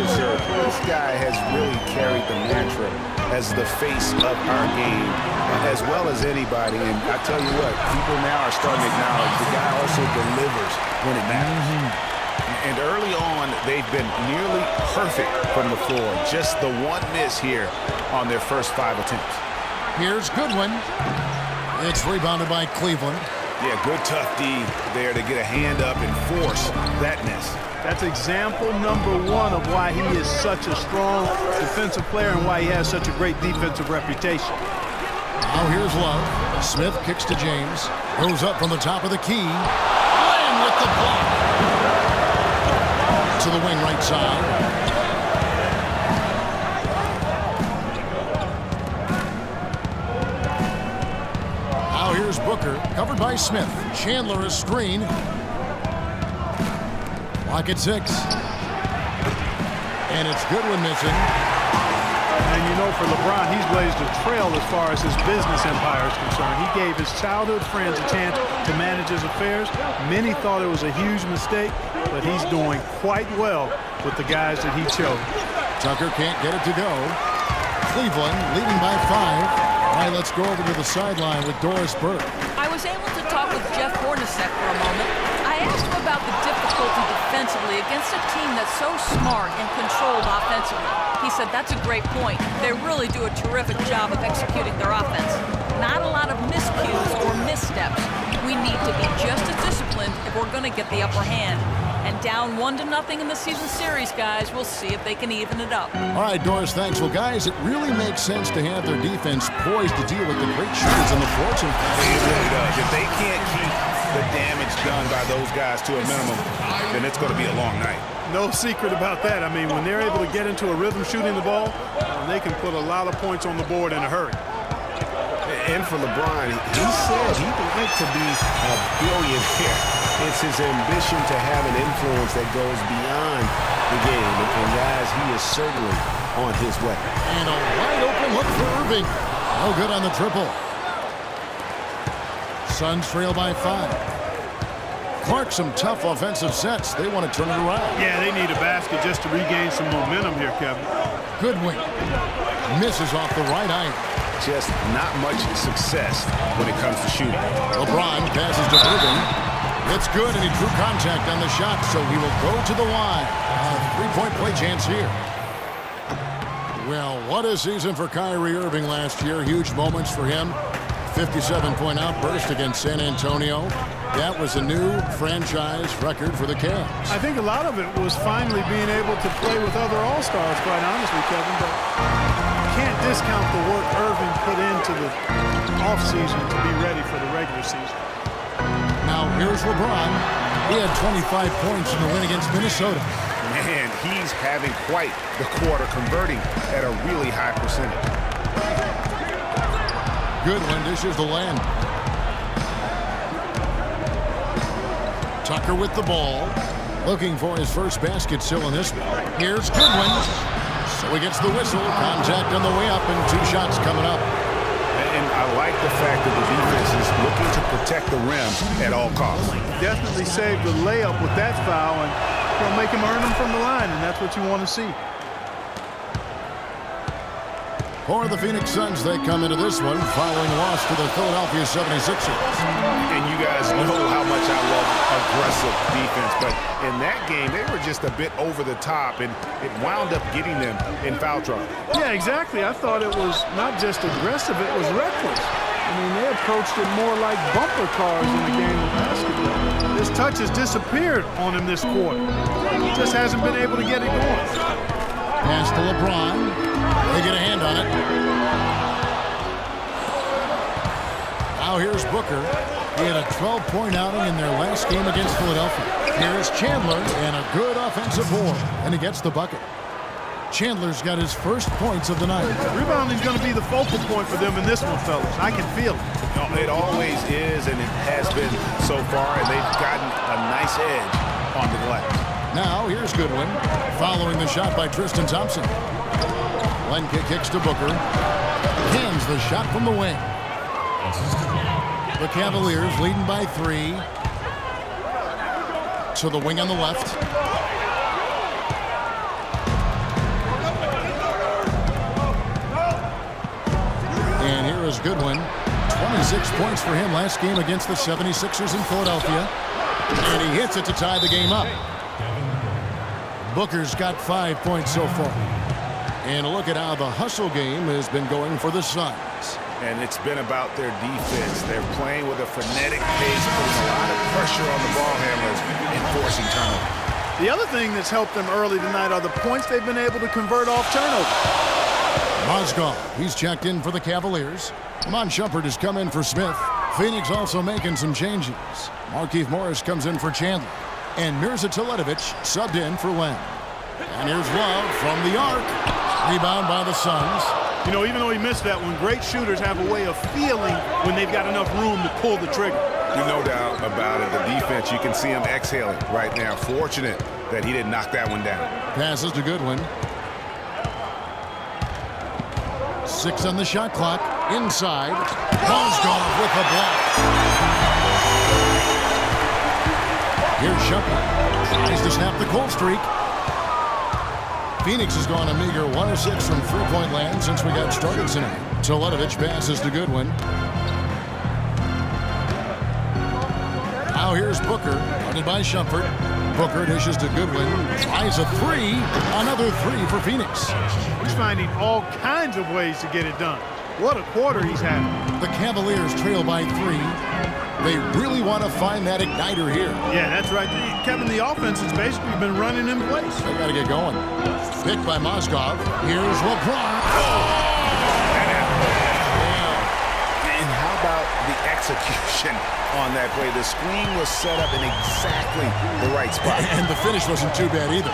yes, sir. This guy has really carried the mantra as the face of our game, as well as anybody. And I tell you what, people now are starting to acknowledge the guy also delivers when it matters. And early on, they've been nearly perfect from the floor. Just the one miss here on their first 5 attempts. Here's Goodwin. It's rebounded by Cleveland. Yeah, good tough D there to get a hand up and force that miss. That's example number 1 of why he is such a strong defensive player and why he has such a great defensive reputation. Now here's Love. Smith kicks to James. Goes up from the top of the key. Lamb with the block. To the wing right side. Now here's Booker, covered by Smith. Chandler a screen. Lock at 6. And it's Goodwin missing. And you know, for LeBron, he's blazed a trail as far as his business empire is concerned. He gave his childhood friends a chance to manage his affairs. Many thought it was a huge mistake, but he's doing quite well with the guys that he chose. Tucker can't get it to go. Cleveland leading by 5. All right, let's go over to the sideline with Doris Burke. I was able to talk with Jeff Hornacek for a moment. I asked him about the difficulty defensively against a team that's so smart and controlled offensively. He said that's a great point. They really do a terrific job of executing their offense. Not a lot of miscues or missteps. We need to be just as disciplined if we're going to get the upper hand. And down 1-0 in the season series, guys. We'll see if they can even it up. All right, Doris, thanks. Well, guys, it really makes sense to have their defense poised to deal with the great shooters on the floor. It really does. If they can't keep the damage done by those guys to a minimum, then it's going to be a long night. No secret about that. I mean, when they're able to get into a rhythm shooting the ball, they can put a lot of points on the board in a hurry. And for LeBron, he said he'd like to be a billionaire. It's his ambition to have an influence that goes beyond the game. And guys, he is certainly on his way. And a wide open look for Irving. No good on the triple. Suns trail by 5. Clark, some tough offensive sets. They want to turn it around. Yeah, they need a basket just to regain some momentum here, Kevin. Goodwin misses off the right iron. Just not much success when it comes to shooting. LeBron passes to Irving. It's good, and he drew contact on the shot, so he will go to the line. Three-point play chance here. Well, what a season for Kyrie Irving last year. Huge moments for him. 57-point outburst against San Antonio. That was a new franchise record for the Cavs. I think a lot of it was finally being able to play with other All-Stars, quite honestly, Kevin. But you can't discount the work Irving put into the offseason to be ready for the regular season. Now, here's LeBron. He had 25 points in the win against Minnesota. Man, he's having quite the quarter, converting at a really high percentage. Goodwin dishes the land. Tucker with the ball. Looking for his first basket still in this one. Here's Goodwin. So he gets the whistle. Contact on the way up and 2 shots coming up. And I like the fact that the defense is looking to protect the rim at all costs. Definitely saved the layup with that foul and make him earn them from the line, and that's what you want to see. For the Phoenix Suns, they come into this one following a loss to the Philadelphia 76ers. And you guys know how much I love aggressive defense, but in that game, they were just a bit over the top, and it wound up getting them in foul trouble. Yeah, exactly. I thought it was not just aggressive, it was reckless. I mean, they approached it more like bumper cars in a game of basketball. His touch has disappeared on him this quarter. He just hasn't been able to get it going. Pass to LeBron. They get a hand on it. Now here's Booker. He had a 12-point outing in their last game against Philadelphia. Here's Chandler and a good offensive board, and he gets the bucket. Chandler's got his first points of the night. Rebounding's going to be the focal point for them in this one, fellas. I can feel it. No, it always is, and it has been so far, and they've gotten a nice edge on the glass. Now here's Goodwin, following the shot by Tristan Thompson. Lenke kicks to Booker. Hands the shot from the wing. The Cavaliers leading by 3. To the wing on the left. passes Goodwin. 26 points for him last game against the 76ers in Philadelphia. And he hits it to tie the game up. Booker's got 5 points so far. And look at how the hustle game has been going for the Suns. And it's been about their defense. They're playing with a frenetic pace, putting a lot of pressure on the ball handlers and forcing turnovers. The other thing that's helped them early tonight are the points they've been able to convert off turnovers. Mozgov, he's checked in for the Cavaliers. Amon Shumpert has come in for Smith. Phoenix also making some changes. Markieff Morris comes in for Chandler. And Mirza Teletovic subbed in for Len. And here's Love from the arc. Rebound by the Suns. You know, even though he missed that one, great shooters have a way of feeling when they've got enough room to pull the trigger. No doubt about it. The defense, you can see him exhaling right now. Fortunate that he didn't knock that one down. Passes to Goodwin. 6 on the shot clock. Inside. Mozgov with the block. Here's Shumpert. Tries to snap the cold streak. Phoenix has gone a meager 1 of 6 from three-point land since we got started tonight. Teletovic passes to Goodwin. Now here's Booker, guarded by Shumpert. Booker dishes to Goodwin. Tries a three. Another three for Phoenix. He's finding all kinds of ways to get it done. What a quarter he's had. The Cavaliers trail by 3. They really want to find that igniter here. Yeah, that's right. Kevin, the offense has basically been running in place. They got to get going. Picked by Mozgov. Here's LeBron. And how about the execution on that play? The screen was set up in exactly the right spot. And the finish wasn't too bad either.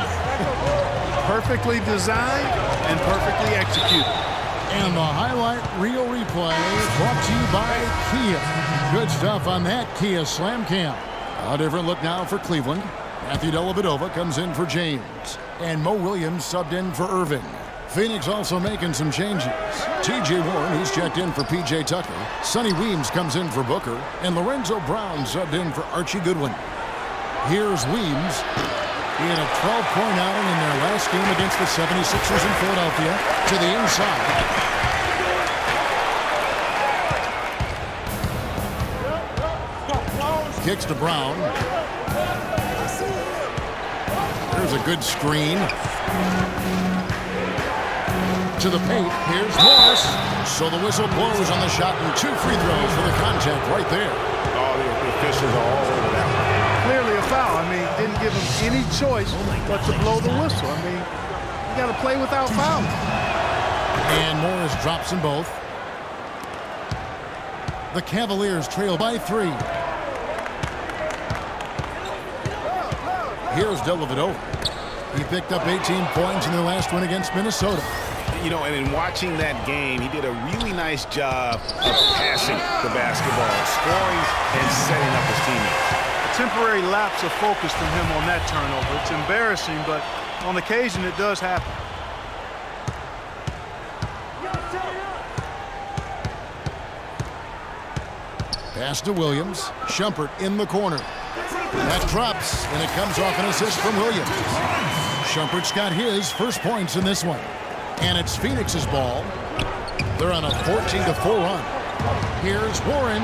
Perfectly designed and perfectly executed. And the highlight reel replay brought to you by Kia. Good stuff on that Kia Slam Cam. A different look now for Cleveland. Matthew Dellavedova comes in for James. And Mo Williams subbed in for Irving. Phoenix also making some changes. T.J. Warren, he's checked in for P.J. Tucker. Sonny Weems comes in for Booker. And Lorenzo Brown subbed in for Archie Goodwin. Here's Weems. He had a 12-point outing in their last game against the 76ers in Philadelphia. To the inside. Kicks to Brown. There's a good screen. To the paint. Here's Morris. So the whistle blows on the shot and 2 free throws for the contact right there. Oh, the officials are all over that one. Clearly a foul. I mean, didn't give him any choice but to blow the whistle. I mean, you got to play without fouling. And Morris drops them both. The Cavaliers trail by 3. Here's Dellavedova. He picked up 18 points in their last win against Minnesota. You know, and in watching that game, he did a really nice job of passing the basketball, scoring, and setting up his teammates. A temporary lapse of focus from him on that turnover. It's embarrassing, but on occasion it does happen. Pass to Williams. Shumpert in the corner. That drops, and it comes off an assist from Williams. Shumpert's got his first points in this one. And it's Phoenix's ball. They're on a 14-4 run. Here's Warren.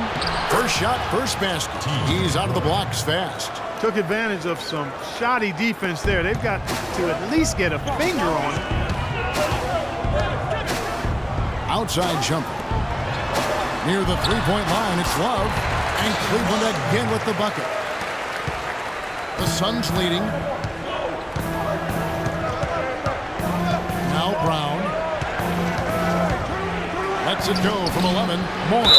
First shot, first basket. He's out of the blocks fast. Took advantage of some shoddy defense there. They've got to at least get a finger on it. Outside Shumpert. Near the three-point line, it's Love. And Cleveland again with the bucket. The Suns leading. Now Brown. Lets it go from 11. Morris.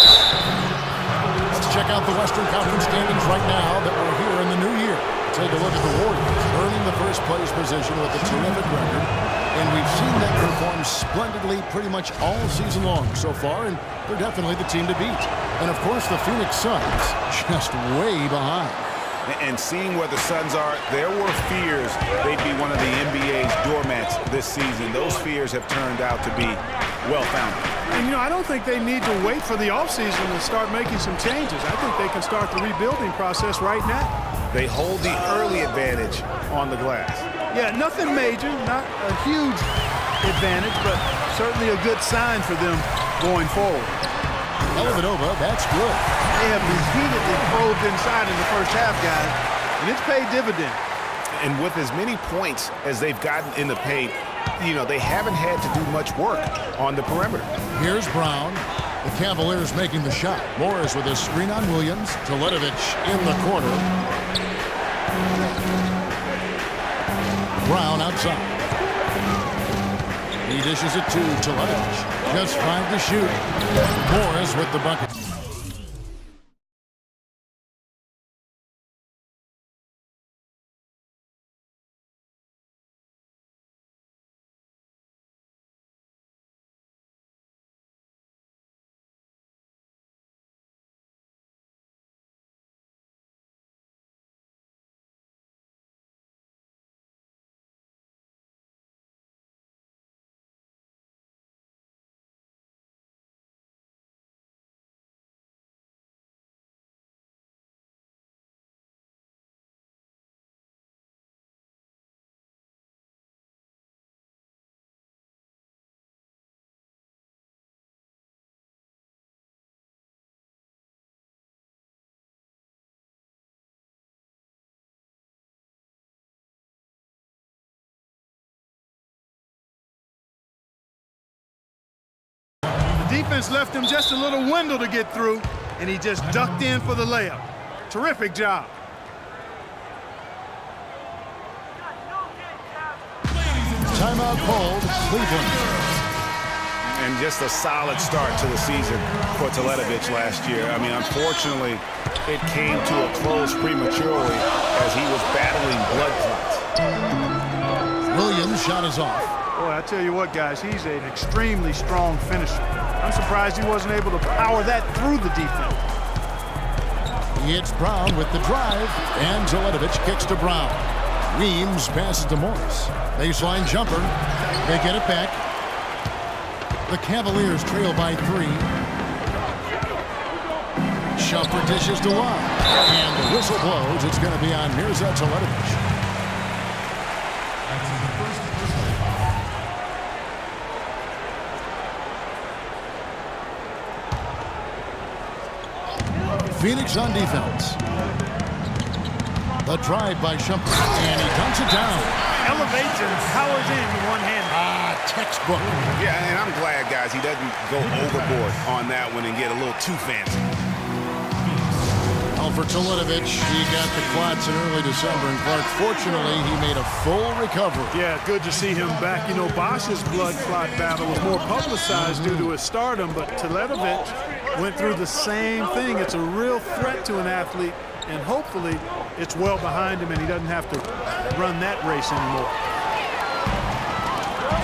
Let's check out the Western Conference standings right now that we're here in the new year. Take a look at the Warriors earning the first place position with a terrific record. And we've seen them perform splendidly pretty much all season long so far, and they're definitely the team to beat. And of course, the Phoenix Suns just way behind. And seeing where the Suns are, there were fears they'd be one of the NBA's doormats this season. Those fears have turned out to be well-founded. And, you know, I don't think they need to wait for the offseason to start making some changes. I think they can start the rebuilding process right now. They hold the early advantage on the glass. Yeah, nothing major, not a huge advantage, but certainly a good sign for them going forward. Dellavedova, that's good. They have repeatedly probed inside in the first half, guys, and it's paid dividends. And with as many points as they've gotten in the paint, you know, they haven't had to do much work on the perimeter. Here's Brown. The Cavaliers making the shot. Morris with a screen on Williams. Teletovic in the corner. Brown outside. He dishes it to Teletovic. Just 5 to shoot. Morris with the bucket. Defense left him just a little window to get through, and he just ducked in for the layup. Terrific job. Timeout called, Cleveland. And just a solid start to the season for Teletovic last year. I mean, unfortunately, it came to a close prematurely as he was battling blood clots. Williams' shot is off. Boy, I tell you what, guys, he's an extremely strong finisher. I'm surprised he wasn't able to power that through the defense. It's Brown with the drive, and Teletovic kicks to Brown. Weems passes to Morris. Baseline jumper. They get it back. The Cavaliers trail by 3. Shumpert dishes to Love. And the whistle blows. It's going to be on Mirza Teletovic. Phoenix on defense. The drive by Shumpert, and he dunks it down. Elevates and powers in with one hand. Textbook. Yeah, and I'm glad, guys, he doesn't go overboard on that one and get a little too fancy. Well, for Teletovic, he got the clots in early December, and Clark, fortunately, he made a full recovery. Yeah, good to see him back. You know, Bosch's blood clot battle was more publicized due to his stardom, but Teletovic went through the same thing. It's a real threat to an athlete, and hopefully it's well behind him and he doesn't have to run that race anymore.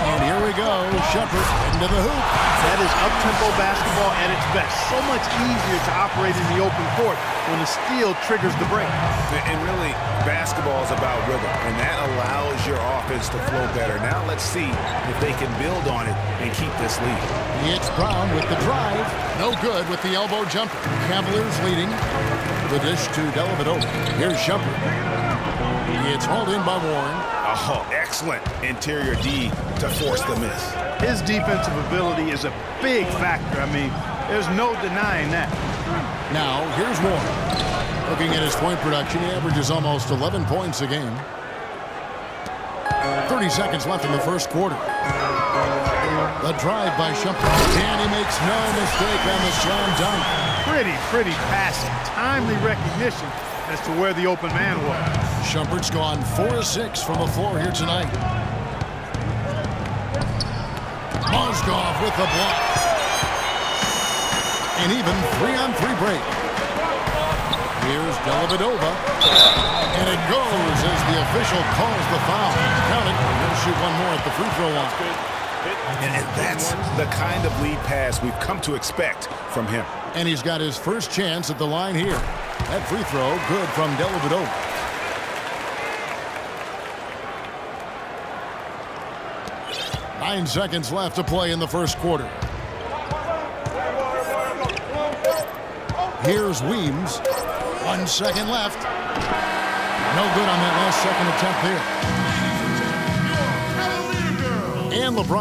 And here we go. Shumpert into the hoop. That is up-tempo basketball at its best. So much easier to operate in the open court when the steal triggers the break. And really, basketball is about rhythm, and that allows your offense to flow better. Now let's see if they can build on it and keep this lead. It's Brown with the drive. No good with the elbow jumper. Cavaliers leading. The dish to Dellavedova. Here's Shumpert. It's hauled in by Warren. Oh, excellent interior D to force the miss. His defensive ability is a big factor. I mean, there's no denying that. Now, here's Warren. Looking at his point production, he averages almost 11 points a game. 30 seconds left in the first quarter. The drive by Shumpert, and he makes no mistake on the slam dunk. Pretty passing. Timely recognition as to where the open man was. Shumpert's gone 4 of 6 from the floor here tonight. Mozgov with the block. An even 3-on-3 break. Here's Dellavedova. And it goes as the official calls the foul. Count it. He'll shoot one more at the free throw line. And that's the kind of lead pass we've come to expect from him. And he's got his first chance at the line here. That free throw good from Dellavedova. Nine seconds left to play in the first quarter. Here's Weems. 1 second left. No good on that last second attempt there. And LeBron.